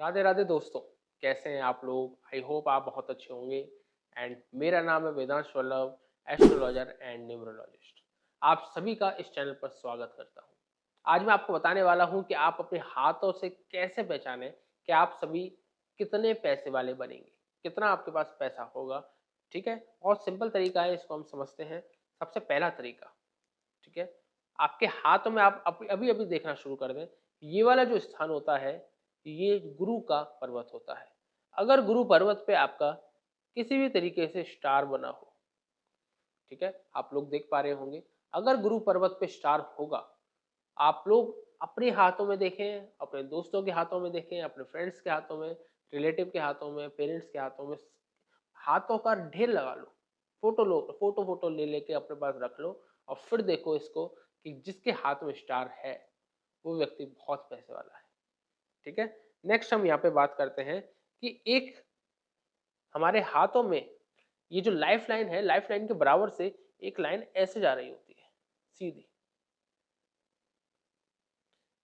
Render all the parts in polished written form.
राधे राधे दोस्तों। कैसे हैं आप लोग? आई होप आप बहुत अच्छे होंगे। एंड मेरा नाम है Vedansh Vallabh, astrologer and numerologist. आप सभी का इस चैनल पर स्वागत करता हूं। आज मैं आपको बताने वाला हूं कि आप अपने हाथों से कैसे पहचानें कि आप सभी कितने पैसे वाले बनेंगे, कितना आपके पास पैसा होगा। ठीक है, बहुत सिंपल तरीका है, इसको हम समझते हैं। सबसे पहला तरीका, ठीक है, आपके हाथों में आप अभी अभी देखना शुरू कर दें। ये वाला जो स्थान होता है, ये गुरु का पर्वत होता है। अगर गुरु पर्वत पे आपका किसी भी तरीके से स्टार बना हो, ठीक है, आप लोग देख पा रहे होंगे। अगर गुरु पर्वत पे स्टार होगा, आप लोग अपने हाथों में देखें, अपने दोस्तों के हाथों में देखें, अपने फ्रेंड्स के हाथों में, रिलेटिव के हाथों में, पेरेंट्स के हाथों में, हाथों का ढेर लगा लो। फोटो लो, फोटो फोटो ले लेके अपने पास रख लो। और फिर देखो इसको कि जिसके हाथ में स्टार है वो व्यक्ति बहुत पैसे वाला है। ठीक है। नेक्स्ट हम यहाँ पे बात करते हैं कि एक हमारे हाथों में ये जो लाइफ लाइन है, लाइफ लाइन के बराबर से एक लाइन ऐसे जा रही होती है, सीधी।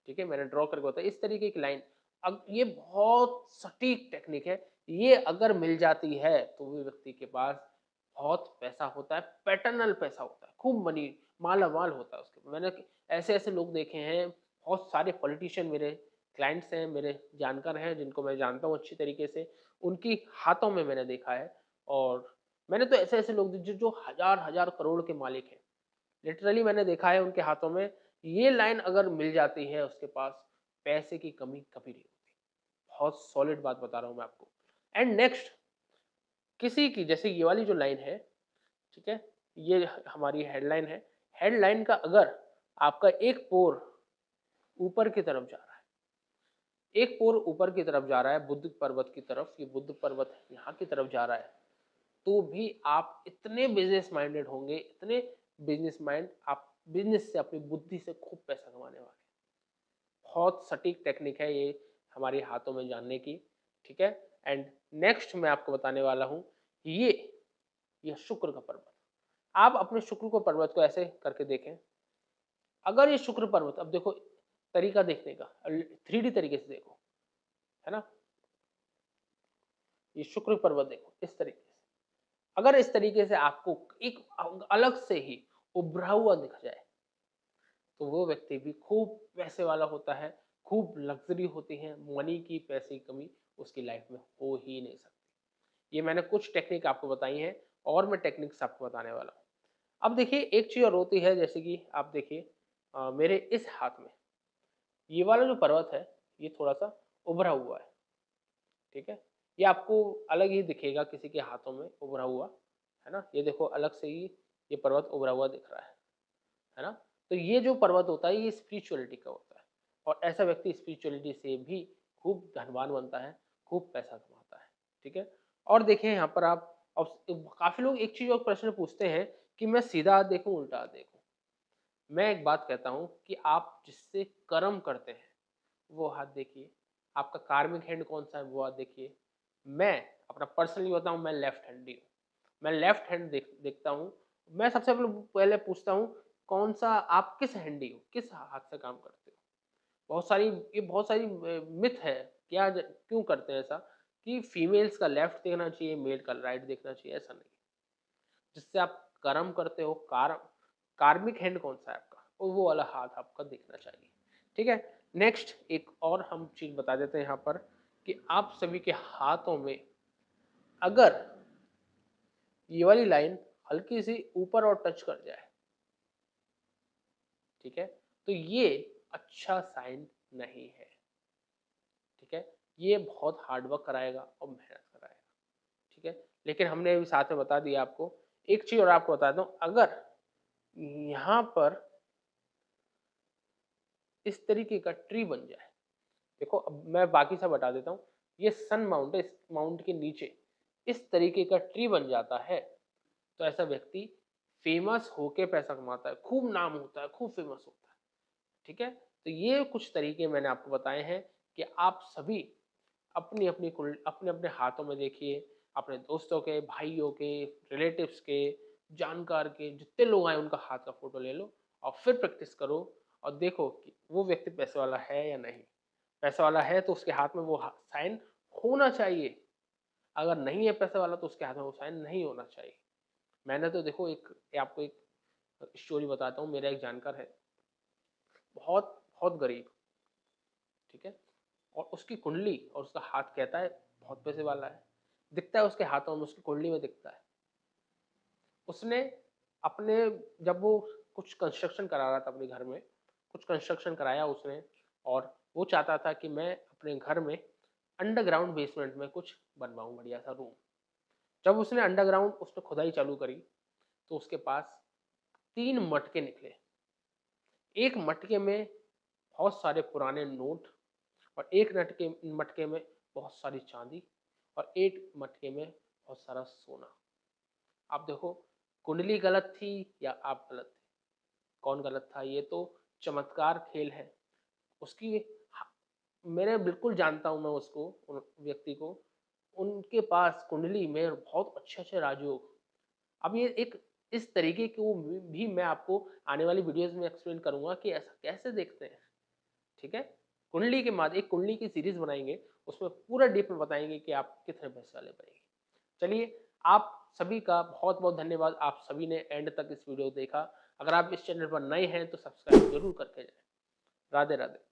ठीक है, मैंने ड्रॉ करके बताया इस तरीके की लाइन। अब ये बहुत सटीक टेक्निक है। ये अगर मिल जाती है तो वो व्यक्ति के पास बहुत पैसा होता है, पैटर्नल पैसा होता है, खूब मनी, माला माल होता है उसके। मैंने ऐसे ऐसे लोग देखे हैं, बहुत सारे पॉलिटिशियन मेरे क्लाइंट्स हैं, मेरे जानकार हैं, जिनको मैं जानता हूँ अच्छी तरीके से। उनकी हाथों में मैंने देखा है। और मैंने तो ऐसे ऐसे लोग जो जो हजार हजार करोड़ के मालिक हैं, लिटरली मैंने देखा है उनके हाथों में। ये लाइन अगर मिल जाती है उसके पास, पैसे की कमी कभी नहीं होती। बहुत सॉलिड बात बता रहा हूं मैं आपको। एंड नेक्स्ट, किसी की जैसे ये वाली जो लाइन है, ठीक है, ये हमारी हेडलाइन है। हेडलाइन का अगर आपका एक पोर ऊपर की तरफ जा रहा है, एक पोर ऊपर की तरफ जा रहा है, बुद्ध पर्वत की तरफ, ये बुद्ध पर्वत यहाँ की तरफ जा रहा है, तो भी आप इतने बिजनेस माइंडेड होंगे, इतने बिजनेस माइंड, आप बिजनेस से, अपनी बुद्धि से खूब पैसा कमाने वाले। बहुत सटीक टेक्निक है ये हमारे हाथों में जानने की। ठीक है। एंड नेक्स्ट मैं आपको बताने वाला हूं, ये शुक्र का पर्वत। आप अपने शुक्र को पर्वत को ऐसे करके देखें। अगर ये शुक्र पर्वत, अब देखो तरीका देखने का, 3D तरीके से देखो, है ना। ये शुक्र पर्वत देखो इस तरीके से। अगर इस तरीके से आपको एक अलग से ही उभरा हुआ दिख जाए, तो वो व्यक्ति भी खूब पैसे वाला होता है, खूब लग्जरी होती है, मनी की, पैसे की कमी उसकी लाइफ में हो ही नहीं सकती। ये मैंने कुछ टेक्निक आपको बताई हैं, और मैं टेक्निक्स आपको बताने वाला हूँ। अब देखिए एक चीज और होती है, जैसे कि आप देखिए मेरे इस हाथ में ये वाला जो पर्वत है, ये थोड़ा सा उभरा हुआ है। ठीक है, ये आपको अलग ही दिखेगा किसी के हाथों में उभरा हुआ, है ना। ये देखो अलग से ही ये पर्वत उभरा हुआ दिख रहा है ना। तो ये जो पर्वत होता है, ये स्पिरिचुअलिटी का होता है। और ऐसा व्यक्ति स्पिरिचुअलिटी से भी खूब धनवान बनता है, खूब पैसा कमाता है। ठीक है। और देखिए यहाँ पर आप, अब काफी लोग एक चीज और प्रश्न पूछते हैं कि मैं सीधा हाथ देखूं, उल्टा हाथ देखूं। मैं एक बात कहता हूं कि आप जिससे कर्म करते हैं वो हाथ देखिए। आपका कार्मिक हैंड कौन सा है वो हाथ देखिए। मैं अपना पर्सनली बताऊं, मैं लेफ्ट हैंडी हूँ। मैं लेफ्ट हैंड देखता हूँ। मैं सबसे पहले पूछता हूँ, कौन सा, आप किस हैंडी हो, किस हाथ से काम करते हो। बहुत सारी मिथ है। क्यों करते हैं ऐसा कि फीमेल्स का लेफ्ट देखना चाहिए, मेल का राइट देखना चाहिए, ऐसा नहीं। जिससे आप कर्म करते हो, कार्मिक हैंड कौन सा है आपका, वो वाला हाथ आपका देखना चाहिए। ठीक है। नेक्स्ट एक और हम चीज बता देते हैं यहाँ पर, कि आप सभी के हाथों में अगर ये वाली लाइन हल्की सी ऊपर और टच कर जाए, ठीक है, तो ये अच्छा साइन नहीं है। ठीक है, ये बहुत हार्ड वर्क कराएगा और मेहनत कराएगा। ठीक है, लेकिन हमने अभी साथ में बता दिया आपको। एक चीज और आपको बता दूं, अगर यहाँ पर इस तरीके का ट्री बन जाए, देखो अब मैं बाकी सब बता देता हूँ। ये सन माउंट है, इस माउंट के नीचे इस तरीके का ट्री बन जाता है, तो ऐसा व्यक्ति फेमस होके पैसा कमाता है, खूब नाम होता है, खूब फेमस होता है। ठीक है, तो ये कुछ तरीके मैंने आपको बताए हैं कि आप सभी अपनी अपनी अपने अपने हाथों में देखिए। अपने दोस्तों के, भाइयों के, रिलेटिव्स के, जानकार के, जितने लोग आए उनका हाथ का फोटो ले लो और फिर प्रैक्टिस करो। और देखो कि वो व्यक्ति पैसे वाला है या नहीं। पैसे वाला है तो उसके हाथ में वो साइन होना चाहिए, अगर नहीं है पैसे वाला तो उसके हाथ में वो साइन नहीं होना चाहिए। मैंने तो देखो आपको एक स्टोरी बताता हूँ। मेरा एक जानकार है, बहुत बहुत गरीब, ठीक है, और उसकी कुंडली और उसका हाथ कहता है बहुत पैसे वाला है, दिखता है उसके हाथों में, उसकी कुंडली में दिखता है। उसने अपने, जब वो कुछ कंस्ट्रक्शन करा रहा था अपने घर में, कुछ कंस्ट्रक्शन कराया उसने, और वो चाहता था कि मैं अपने घर में अंडरग्राउंड बेसमेंट में कुछ बनवाऊं, बढ़िया सा रूम। जब उसने अंडरग्राउंड उसने खुदाई चालू करी तो उसके पास 3 मटके निकले। एक मटके में बहुत सारे पुराने नोट, और एक मटके मटके में बहुत सारी चांदी, और एक मटके में बहुत सारा सोना। आप देखो, कुंडली गलत थी या आप गलत थे? कौन गलत था? ये तो चमत्कार खेल है उसकी। मैंने बिल्कुल जानता हूं मैं उसको, उन व्यक्ति को, उनके पास कुंडली में बहुत अच्छे अच्छे राजयोग। अब ये एक इस तरीके को भी मैं आपको आने वाली वीडियोस में एक्सप्लेन करूंगा कि ऐसा कैसे देखते हैं, ठीक है। कुंडली के माध्यम, एक कुंडली की सीरीज बनाएंगे, उसमें पूरा डीप में बताएंगे कि आप कितने पैसे वाले बनेंगे। चलिए, आप सभी का बहुत बहुत धन्यवाद, आप सभी ने एंड तक इस वीडियो को देखा। अगर आप इस चैनल पर नए हैं तो सब्सक्राइब जरूर करके जाएं। राधे राधे।